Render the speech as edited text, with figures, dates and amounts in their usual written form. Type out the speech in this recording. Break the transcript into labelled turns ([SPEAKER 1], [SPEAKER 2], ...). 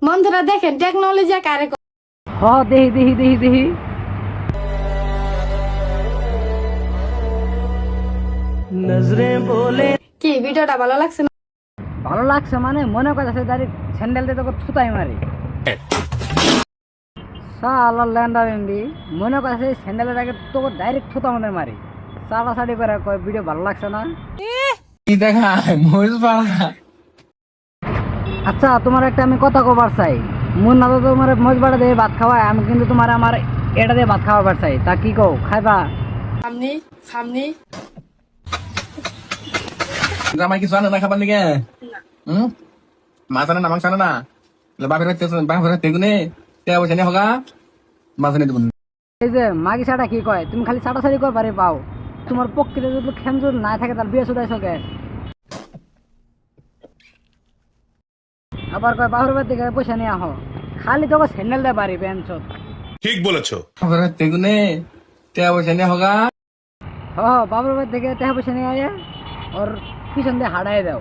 [SPEAKER 1] বন্ধুরা দেখেন টেকনোলজি কারে
[SPEAKER 2] দেহি দেহি দেহি দেহি নজরে বলে
[SPEAKER 1] কি ভিডিওটা ভালো লাগছে না?
[SPEAKER 2] ভালো লাগছে মানে মনে করতেছে ডাইরেক্ট স্যান্ডেল দিয়ে তোকে থুতাই মারি সালা ল্যান্ডারেন্ডি মনে করতেছে স্যান্ডেলের আগে তোকে ডাইরেক্ট থুতা মনে মারি সালা সাড়ি করে কয় ভিডিও ভালো লাগছে না
[SPEAKER 3] কি দেখায় মহিষ পাড়া।
[SPEAKER 2] আচ্ছা তোমার একটা আমি কথা কবার চাই মন না তো তোমার মজ বাড়া দিয়ে ভাত খাওয়ায় আমি কিন্তু তোমার আমার এটা দিয়ে ভাত খাওয়াবার চাই তা কি কও খাইবা
[SPEAKER 1] সামনে সামনে
[SPEAKER 3] জামাই কিছু আনে না খাবার নিকে মাছ আনে না মাংস আনে না বাপের তেগুনে তে বসে নে হোগা মাছ এনে দেবো।
[SPEAKER 2] এই যে মাগি সাটা কি কয় তুমি খালি সাটা সাড়ি কয় পারে পাও তোমার প্রকৃতি যদি খেমজুর না থাকে তার বিয়ে শুধাইছ কে আবার কয় বাহুর বাদ দিকে পয়সা নিয়ে আহ খালি তোকে স্যান্ডেল দেয় পারি প্যান্ট
[SPEAKER 4] ঠিক বলেছো।
[SPEAKER 3] বাপের তেগুনে তে বসে নে হোগা
[SPEAKER 2] বাবুর বাদ থেকে টাকা পয়সা নিয়ে আয় ওর পিছন দিয়ে হাঁটাই দাও